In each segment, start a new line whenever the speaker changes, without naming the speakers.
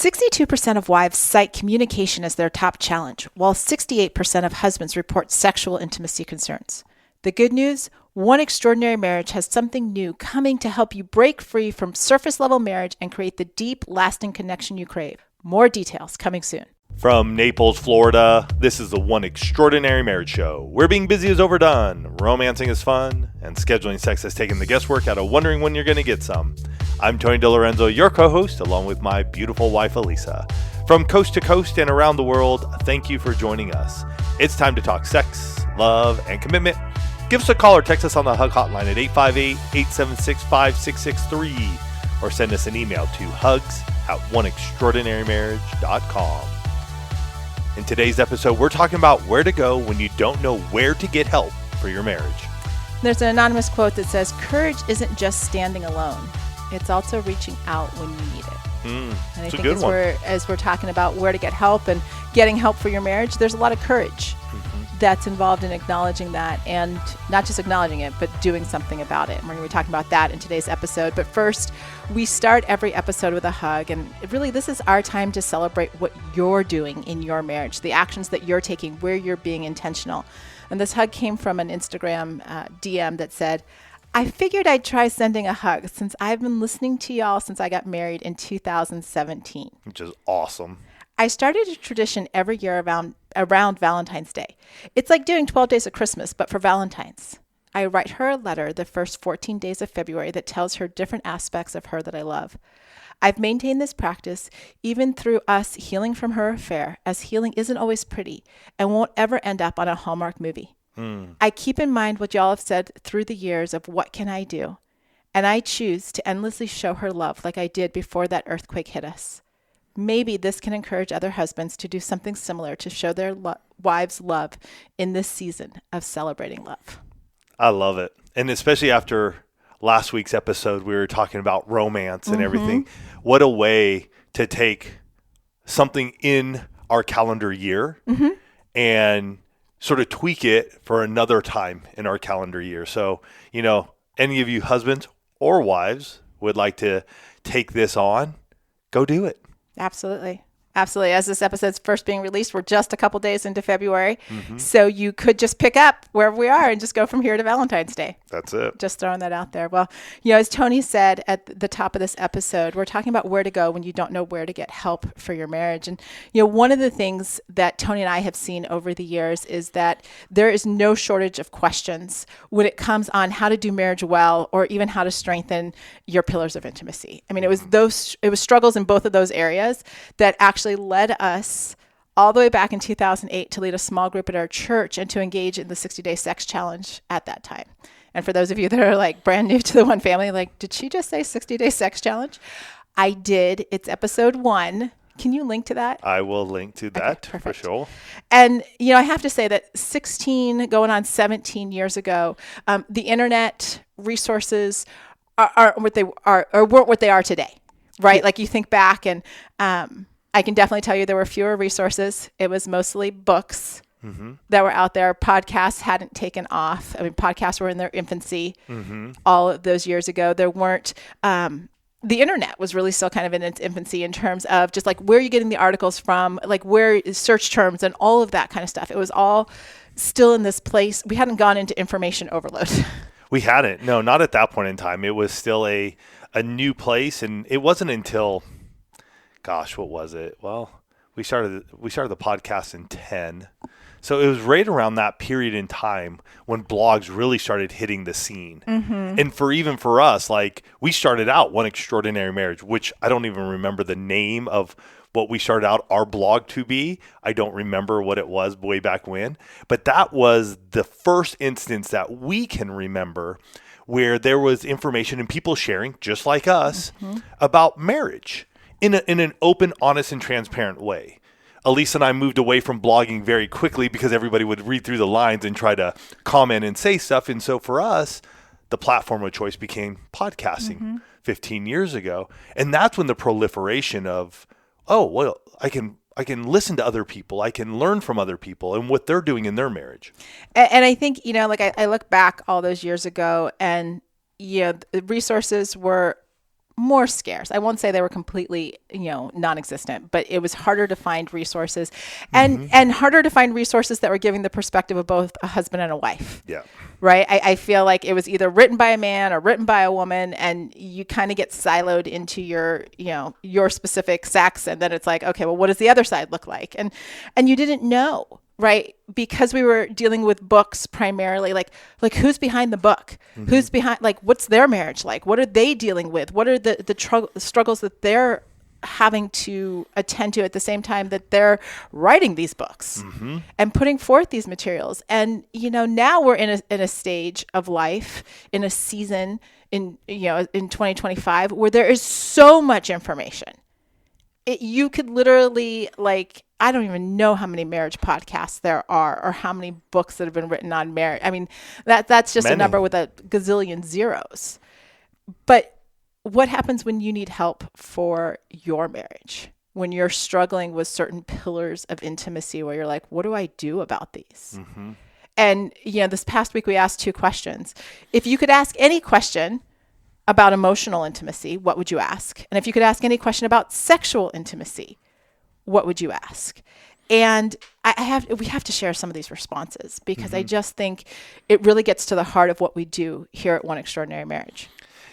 62% of wives cite communication as their top challenge, while 68% of husbands report sexual intimacy concerns. The good news? One Extraordinary Marriage has something new coming to help you break free from surface-level marriage and create the deep, lasting connection you crave. More details coming soon.
From Naples, Florida, this is the One Extraordinary Marriage Show, where being busy is overdone, romancing is fun, and scheduling sex has taken the guesswork out of wondering when you're going to get some. I'm Tony DeLorenzo, your co-host, along with my beautiful wife, Elisa. From coast to coast and around the world, thank you for joining us. It's time to talk sex, love, and commitment. Give us a call or text us on the Hug Hotline at 858-876-5663, or send us an email to hugs@oneextraordinarymarriage.com. In today's episode, we're talking about where to go when you don't know where to get help for your marriage.
There's an anonymous quote that says, "Courage isn't just standing alone. It's also reaching out when you need it." And I think as we're talking about where to get help and getting help for your marriage, there's a lot of courage that's involved in acknowledging that, and not just acknowledging it, but doing something about it. And we're going to be talking about that in today's episode. But first, we start every episode with a hug. And really, this is our time to celebrate what you're doing in your marriage, the actions that you're taking, where you're being intentional. And this hug came from an Instagram DM that said, "I figured I'd try sending a hug since I've been listening to y'all since I got married in 2017.
Which is awesome.
I started a tradition every year around Valentine's Day. It's like doing 12 days of Christmas, but for Valentine's. I write her a letter the first 14 days of February that tells her different aspects of her that I love. I've maintained this practice even through us healing from her affair, as healing isn't always pretty and won't ever end up on a Hallmark movie. I keep in mind what y'all have said through the years of what can I do, and I choose to endlessly show her love like I did before that earthquake hit us. Maybe this can encourage other husbands to do something similar to show their wives love in this season of celebrating love."
I love it. And especially after last week's episode, we were talking about romance and everything. What a way to take something in our calendar year and sort of tweak it for another time in our calendar year. So, any of you husbands or wives would like to take this on, go do it.
Absolutely. Absolutely. As this episode's first being released, we're just a couple days into February. So you could just pick up wherever we are and just go from here to Valentine's Day.
That's it.
Just throwing that out there. Well, as Tony said at the top of this episode, we're talking about where to go when you don't know where to get help for your marriage. And, one of the things that Tony and I have seen over the years is that there is no shortage of questions when it comes on how to do marriage well, or even how to strengthen your pillars of intimacy. I mean, it was struggles in both of those areas that actually led us all the way back in 2008 to lead a small group at our church and to engage in the 60-day sex challenge at that time. And for those of you that are like brand new to the One Family, like, did she just say 60-day sex challenge? I did. It's episode 1. Can you link to that?
I will link to that for sure.
And, I have to say that 16 going on 17 years ago, the internet resources aren't what they are, or weren't what they are today, right? Like you think back and, I can definitely tell you there were fewer resources. It was mostly books that were out there. Podcasts hadn't taken off. I mean, podcasts were in their infancy all of those years ago. There weren't, the internet was really still kind of in its infancy in terms of just like where are you getting the articles from, like where search terms and all of that kind of stuff. It was all still in this place. We hadn't gone into information overload.
We hadn't. No, not at that point in time. It was still a new place, and it wasn't until... Gosh, what was it? Well, we started the podcast in 10. So it was right around that period in time when blogs really started hitting the scene. And for us, like we started out One Extraordinary Marriage, which I don't even remember the name of what we started out our blog to be. I don't remember what it was way back when, but that was the first instance that we can remember where there was information and people sharing, just like us, about marriage. In an open, honest, and transparent way. Elisa and I moved away from blogging very quickly because everybody would read through the lines and try to comment and say stuff. And so for us, the platform of choice became podcasting 15 years ago. And that's when the proliferation of, I can listen to other people. I can learn from other people and what they're doing in their marriage.
And I think, I look back all those years ago and, the resources were more scarce. I won't say they were completely, non-existent, but it was harder to find resources and harder to find resources that were giving the perspective of both a husband and a wife.
Yeah.
Right. I feel like it was either written by a man or written by a woman, and you kind of get siloed into your specific sex. And then it's like, okay, well, what does the other side look like? And you didn't know. Right. Because we were dealing with books primarily, like who's behind the book, who's behind, like, what's their marriage like? What are they dealing with? What are the struggles that they're having to attend to at the same time that they're writing these books and putting forth these materials? And, now we're in a stage of life, in a season in 2025 where there is so much information. You could literally, I don't even know how many marriage podcasts there are or how many books that have been written on marriage. I mean, that's just a number with a gazillion zeros. But what happens when you need help for your marriage? When you're struggling with certain pillars of intimacy where you're like, what do I do about these? And, this past week we asked 2 questions. If you could ask any question about emotional intimacy, what would you ask? And if you could ask any question about sexual intimacy, what would you ask? And we have to share some of these responses because I just think it really gets to the heart of what we do here at One Extraordinary Marriage.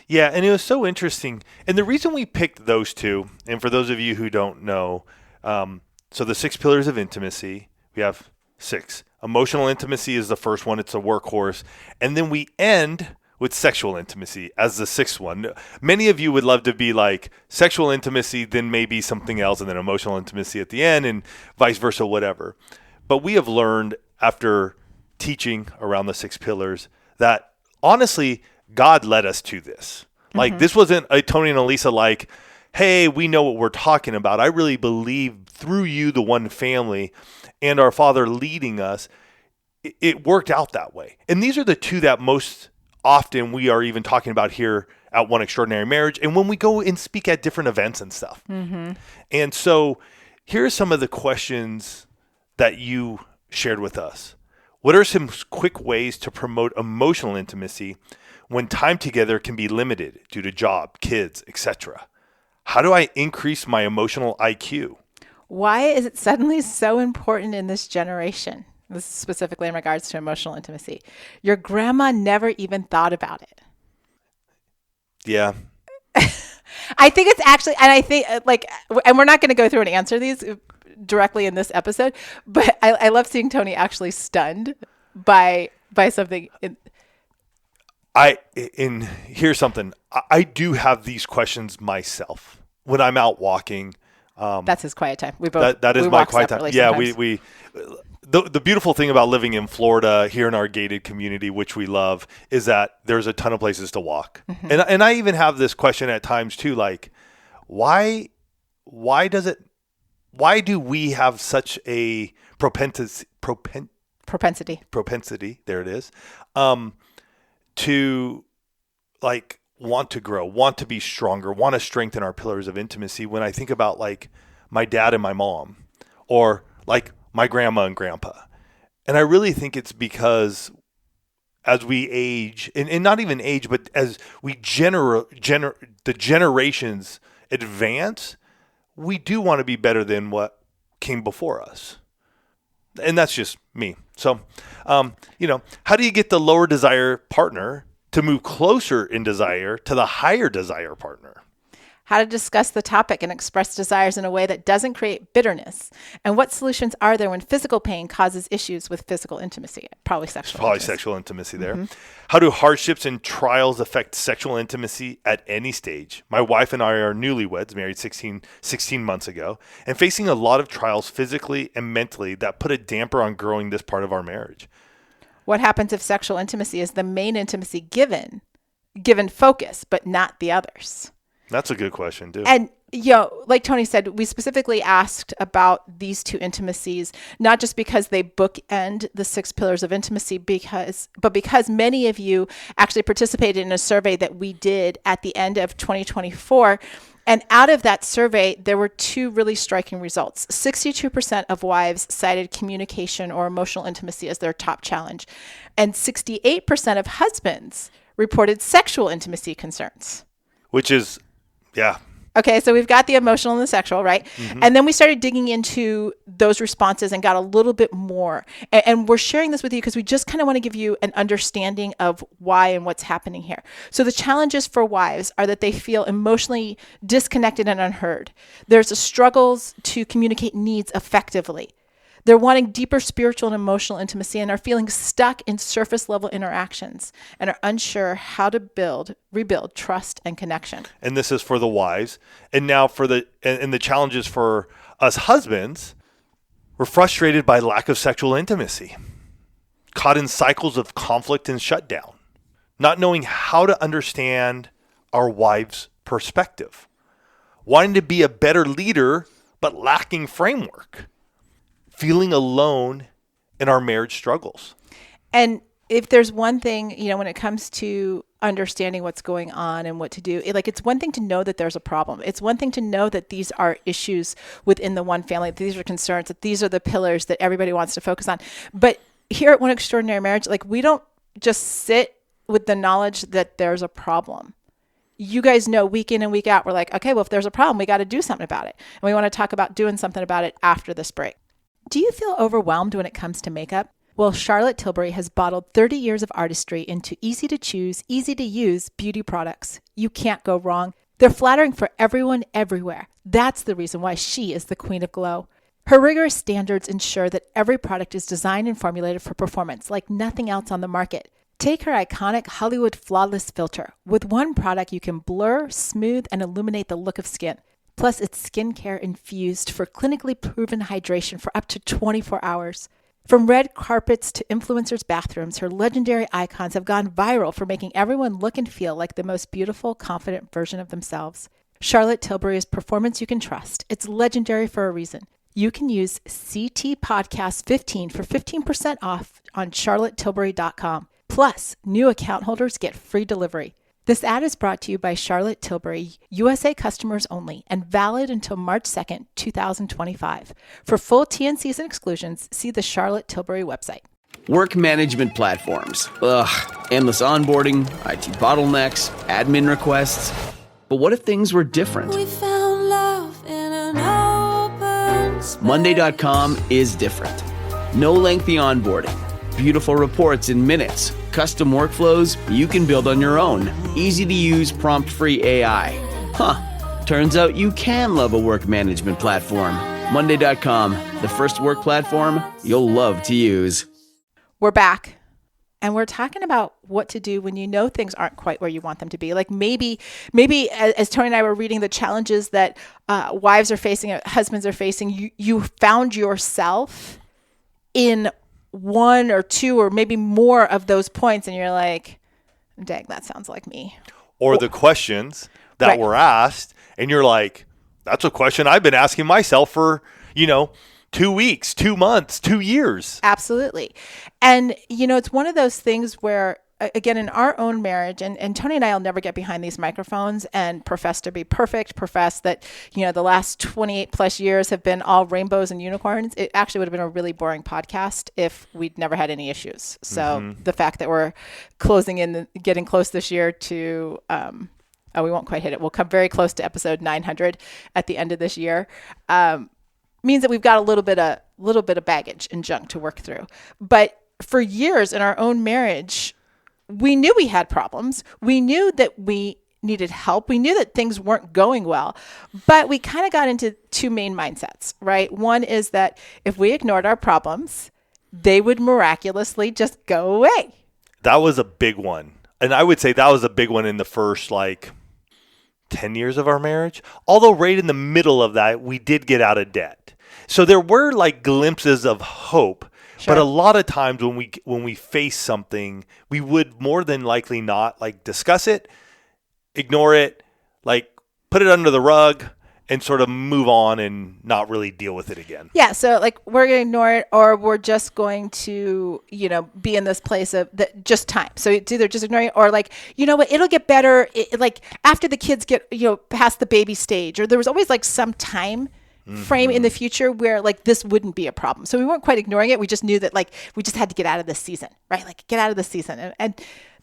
Yeah, and it was so interesting. And the reason we picked those 2, and for those of you who don't know, so the 6 pillars of intimacy, we have 6. Emotional intimacy is the first one. It's a workhorse. And then we end with sexual intimacy as the 6th one. Many of you would love to be like sexual intimacy, then maybe something else, and then emotional intimacy at the end, and vice versa, whatever. But we have learned after teaching around the 6 pillars that honestly, God led us to this. Like this wasn't a Tony and Elisa like, hey, we know what we're talking about. I really believe through you, the one family, and our Father leading us, it worked out that way. And these are the 2 that most often we are even talking about here at One Extraordinary Marriage, and when we go and speak at different events and stuff. And so here are some of the questions that you shared with us. What are some quick ways to promote emotional intimacy when time together can be limited due to job, kids, etc.? How do I increase my emotional IQ?
Why is it suddenly so important in this generation? This is specifically in regards to emotional intimacy. Your grandma never even thought about it.
Yeah.
I think it's actually, and I think and we're not going to go through and answer these directly in this episode, but I love seeing Tony actually stunned by something.
Here's something. I do have these questions myself when I'm out walking.
That's his quiet time. We both
that is my quiet time. Yeah,
sometimes.
The beautiful thing about living in Florida here in our gated community, which we love, is that there's a ton of places to walk. And I even have this question at times too, like, why do we have such a propensity, there it is, to like want to grow, want to be stronger, want to strengthen our pillars of intimacy when I think about like my dad and my mom, or like my grandma and grandpa. And I really think it's because as we age, and not even age, but as we the generations advance, we do want to be better than what came before us. And that's just me. So, how do you get the lower desire partner to move closer in desire to the higher desire partner?
How to discuss the topic and express desires in a way that doesn't create bitterness. And what solutions are there when physical pain causes issues with physical intimacy? Probably sexual intimacy
there. How do hardships and trials affect sexual intimacy at any stage? My wife and I are newlyweds, married 16 months ago, and facing a lot of trials physically and mentally that put a damper on growing this part of our marriage.
What happens if sexual intimacy is the main intimacy given focus, but not the others?
That's a good question, too.
And, like Tony said, we specifically asked about these 2 intimacies, not just because they bookend the 6 pillars of intimacy, but because many of you actually participated in a survey that we did at the end of 2024. And out of that survey, there were 2 really striking results. 62% of wives cited communication or emotional intimacy as their top challenge. And 68% of husbands reported sexual intimacy concerns.
Which is Yeah.
Okay, so we've got the emotional and the sexual, right? Mm-hmm. And then we started digging into those responses and got a little bit more. And we're sharing this with you because we just kind of want to give you an understanding of why and what's happening here. So the challenges for wives are that they feel emotionally disconnected and unheard. There's struggles to communicate needs effectively. They're wanting deeper spiritual and emotional intimacy and are feeling stuck in surface level interactions and are unsure how to rebuild trust and connection.
And this is for the wives. And now for the challenges for us husbands, we're frustrated by lack of sexual intimacy, caught in cycles of conflict and shutdown, not knowing how to understand our wife's perspective, wanting to be a better leader, but lacking framework. Feeling alone in our marriage struggles.
And if there's one thing, when it comes to understanding what's going on and what to do, it's one thing to know that there's a problem. It's one thing to know that these are issues within the one family, that these are concerns, that these are the pillars that everybody wants to focus on. But here at One Extraordinary Marriage, we don't just sit with the knowledge that there's a problem. You guys know week in and week out, we're like, okay, well, if there's a problem, we got to do something about it. And we want to talk about doing something about it after this break. Do you feel overwhelmed when it comes to makeup? Well, Charlotte Tilbury has bottled 30 years of artistry into easy to choose, easy to use beauty products. You can't go wrong. They're flattering for everyone, everywhere. That's the reason why she is the queen of glow. Her rigorous standards ensure that every product is designed and formulated for performance like nothing else on the market. Take her iconic Hollywood Flawless Filter. With one product, you can blur, smooth, and illuminate the look of skin. Plus, it's skincare infused for clinically proven hydration for up to 24 hours. From red carpets to influencers' bathrooms, her legendary icons have gone viral for making everyone look and feel like the most beautiful, confident version of themselves. Charlotte Tilbury is performance you can trust. It's legendary for a reason. You can use CT Podcast 15 for 15% off on charlottetilbury.com. Plus, new account holders get free delivery. This ad is brought to you by Charlotte Tilbury, USA customers only, and valid until March 2nd, 2025. For full TNCs and exclusions, see the Charlotte Tilbury website.
Work management platforms. Ugh, endless onboarding, IT bottlenecks, admin requests. But what if things were different?
We found love in an open space.
Monday.com is different. No lengthy onboarding. Beautiful reports in minutes. Custom workflows you can build on your own. Easy to use, prompt-free AI. Turns out you can love a work management platform. Monday.com, the first work platform you'll love to use.
We're back. And we're talking about what to do when you know things aren't quite where you want them to be. Like maybe as Tony and I were reading the challenges that wives are facing, husbands are facing, you found yourself in one or two or maybe more of those points, and you're like, dang, that sounds like me.
Or the questions that were asked, and you're like, that's a question I've been asking myself for, 2 weeks, 2 months, 2 years.
Absolutely. And, it's one of those things where, again, in our own marriage, and Tony and I will never get behind these microphones and profess to be perfect, profess that, the last 28 plus years have been all rainbows and unicorns. It actually would have been a really boring podcast if we'd never had any issues. So the fact that we're getting close this year to, we won't quite hit it. We'll come very close to episode 900 at the end of this year. Means that we've got a little bit of baggage and junk to work through. But for years in our own marriage, we knew we had problems. We knew that we needed help. We knew that things weren't going well, but we kind of got into two main mindsets, right? One is that if we ignored our problems, they would miraculously just go away.
That was a big one. And I would say that was a big one in the first 10 years of our marriage. Although right in the middle of that, we did get out of debt. So there were glimpses of hope. Sure. But a lot of times when we face something, we would more than likely not discuss it, ignore it, put it under the rug and sort of move on and not really deal with it again.
Yeah. So we're going to ignore it, or we're just going to, be in this place of just time. So it's either just ignoring it or it'll get better. After the kids get, past the baby stage, or there was always some time frame in the future where this wouldn't be a problem. So we weren't quite ignoring it. We just knew that we just had to get out of this season, right? Get out of this season. And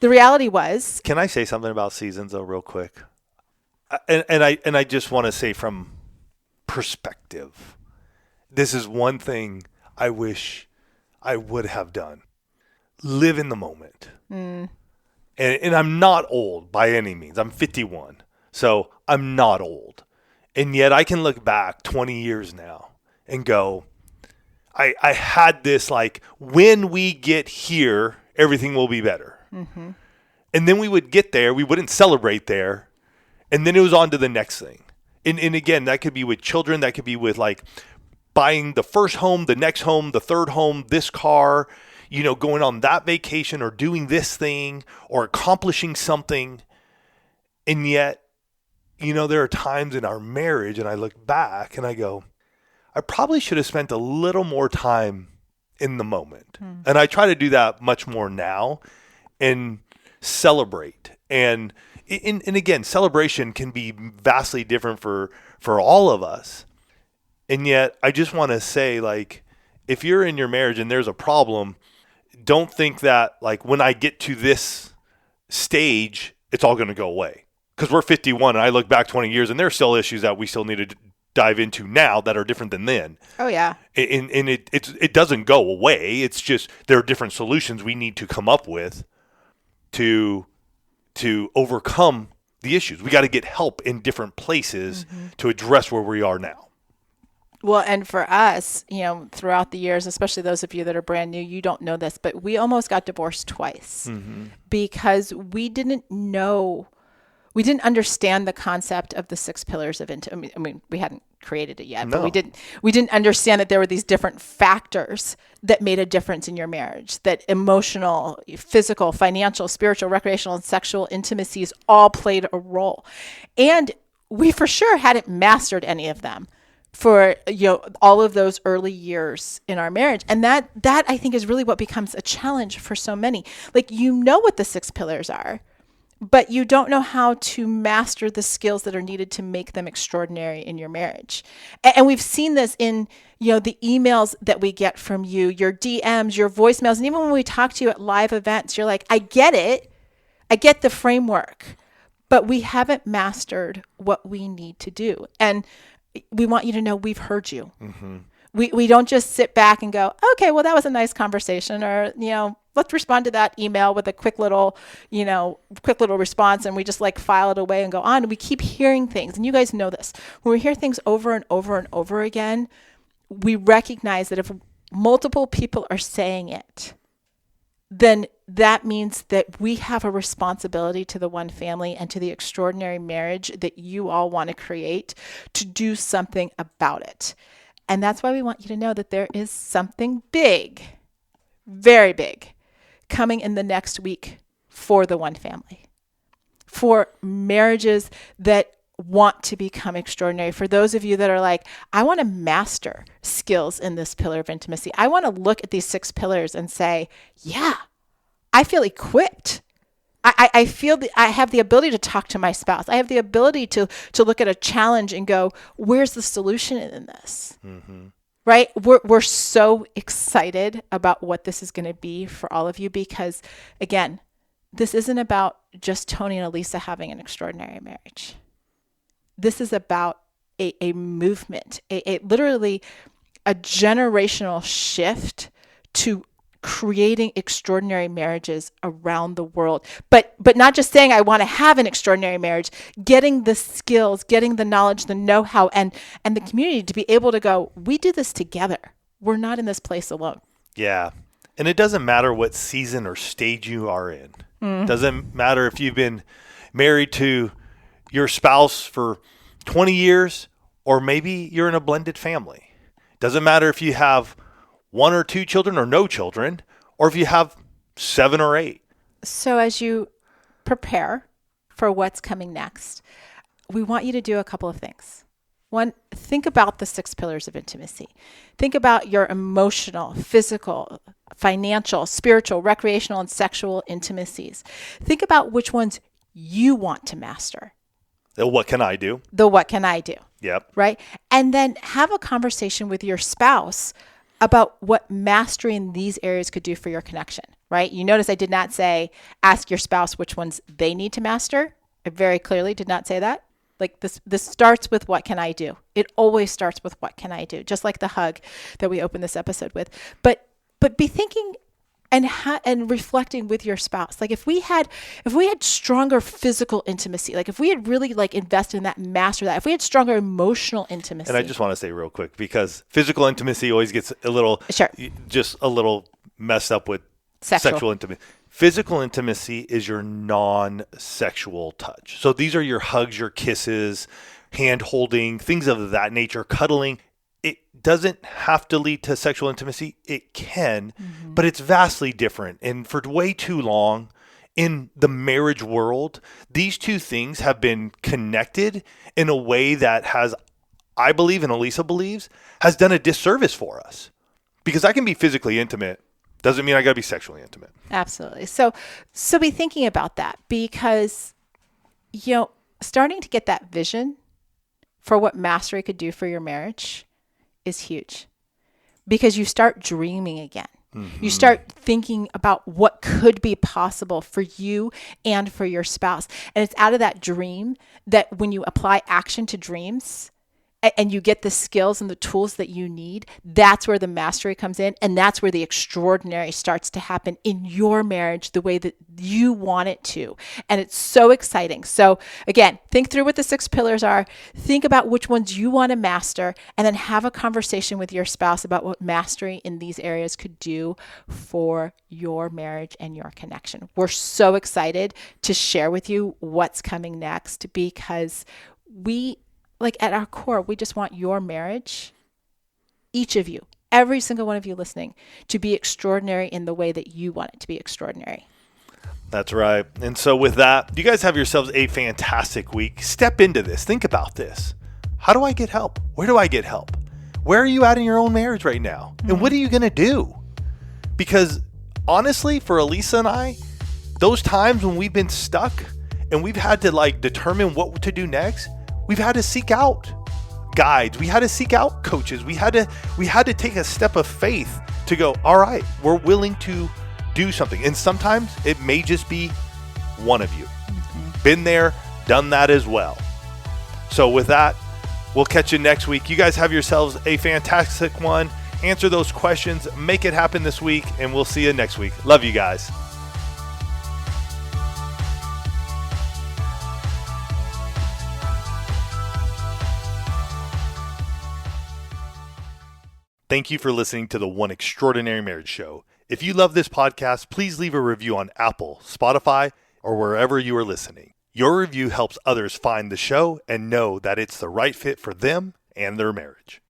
the reality was.
Can I say something about seasons though, real quick? And I just want to say from perspective, this is one thing I wish I would have done. Live in the moment. And I'm not old by any means. I'm 51. So I'm not old. And yet I can look back 20 years now and go, I had this like, when we get here, everything will be better. Mm-hmm. And then we would get there. We wouldn't celebrate there. And then it was on to the next thing. And again, that could be with children. That could be with like buying the first home, the next home, the third home, this car, going on that vacation or doing this thing or accomplishing something. And yet, there are times in our marriage and I look back and I go, I probably should have spent a little more time in the moment. And I try to do that much more now and celebrate. And again, celebration can be vastly different for all of us. And yet I just want to say, like, if you're in your marriage and there's a problem, don't think that like when I get to this stage, it's all going to go away. Because we're 51 and I look back 20 years and there are still issues that we still need to dive into now that are different than then.
Oh, yeah.
And it doesn't go away. It's just there are different solutions we need to come up with to overcome the issues. We got to get help in different places to address where we are now.
Well, and for us, throughout the years, especially those of you that are brand new, you don't know this, but we almost got divorced twice because we didn't understand the concept of the 6 pillars of intimacy. I mean, we hadn't created it yet, but we didn't understand that there were these different factors that made a difference in your marriage, that emotional, physical, financial, spiritual, recreational, and sexual intimacies all played a role. And we for sure hadn't mastered any of them for all of those early years in our marriage. And that I think is really what becomes a challenge for so many. Like, what the 6 pillars are, but you don't know how to master the skills that are needed to make them extraordinary in your marriage. And we've seen this in, the emails that we get from you, your DMs, your voicemails. And even when we talk to you at live events, you're like, I get it. I get the framework, but we haven't mastered what we need to do. And we want you to know we've heard you. Mm-hmm. We don't just sit back and go, okay, well, that was a nice conversation, or, let's respond to that email with a quick little response, and we just like file it away and go on. And we keep hearing things. And you guys know this. When we hear things over and over and over again, we recognize that if multiple people are saying it, then that means that we have a responsibility to the one family and to the extraordinary marriage that you all want to create to do something about it. And that's why we want you to know that there is something big, very big, coming in the next week for the one family, for marriages that want to become extraordinary. For those of you that are like, I want to master skills in this pillar of intimacy. I want to look at these 6 pillars and say, yeah, I feel equipped. I feel that I have the ability to talk to my spouse. I have the ability to look at a challenge and go, where's the solution in this? Mm-hmm. Right? We're so excited about what this is going to be for all of you because, again, this isn't about just Tony and Elisa having an extraordinary marriage. This is about a movement, literally a generational shift to creating extraordinary marriages around the world. But not just saying I want to have an extraordinary marriage, getting the skills, getting the knowledge, the know-how, and the community to be able to go, we do this together. We're not in this place alone.
Yeah. And it doesn't matter what season or stage you are in. Mm-hmm. Doesn't matter if you've been married to your spouse for 20 years or maybe you're in a blended family. Doesn't matter if you have 1 or 2 children or no children, or if you have 7 or 8.
So as you prepare for what's coming next, we want you to do a couple of things. One, think about the 6 pillars of intimacy. Think about your emotional, physical, financial, spiritual, recreational, and sexual intimacies. Think about which ones you want to master.
The what can I do?
The what can I do?
Yep.
Right? And then have a conversation with your spouse about what mastering these areas could do for your connection, right? You notice I did not say, ask your spouse which ones they need to master. I very clearly did not say that. Like this starts with, what can I do? It always starts with, what can I do? Just like the hug that we opened this episode with. But be thinking and reflecting with your spouse. Like if we had stronger physical intimacy, like if we had really like invested in that, master that, if we had stronger emotional intimacy.
And I just want to say real quick, because physical intimacy always gets a little, just a little messed up with sexual intimacy. Physical intimacy is your non-sexual touch. So these are your hugs, your kisses, hand holding, things of that nature, cuddling. It doesn't have to lead to sexual intimacy. It can, but it's vastly different. And for way too long in the marriage world, these two things have been connected in a way that has, I believe, and Elisa believes, has done a disservice for us. Because I can be physically intimate, doesn't mean I got to be sexually intimate.
Absolutely. So be thinking about that, because, starting to get that vision for what mastery could do for your marriage is huge, because you start dreaming again. You start thinking about what could be possible for you and for your spouse. And it's out of that dream that when you apply action to dreams and you get the skills and the tools that you need, that's where the mastery comes in. And that's where the extraordinary starts to happen in your marriage the way that you want it to. And it's so exciting. So again, think through what the 6 pillars are. Think about which ones you want to master, and then have a conversation with your spouse about what mastery in these areas could do for your marriage and your connection. We're so excited to share with you what's coming next, because at our core, we just want your marriage, each of you, every single one of you listening, to be extraordinary in the way that you want it to be extraordinary.
That's right. And so with that, you guys have yourselves a fantastic week. Step into this. Think about this. How do I get help? Where do I get help? Where are you at in your own marriage right now? And what are you going to do? Because honestly, for Elisa and I, those times when we've been stuck and we've had to determine what to do next, we've had to seek out guides. We had to seek out coaches. We had to take a step of faith to go, all right, we're willing to do something. And sometimes it may just be one of you. Been there, done that as well. So with that, we'll catch you next week. You guys have yourselves a fantastic one. Answer those questions, make it happen this week, and we'll see you next week. Love you guys. Thank you for listening to the One Extraordinary Marriage Show. If you love this podcast, please leave a review on Apple, Spotify, or wherever you are listening. Your review helps others find the show and know that it's the right fit for them and their marriage.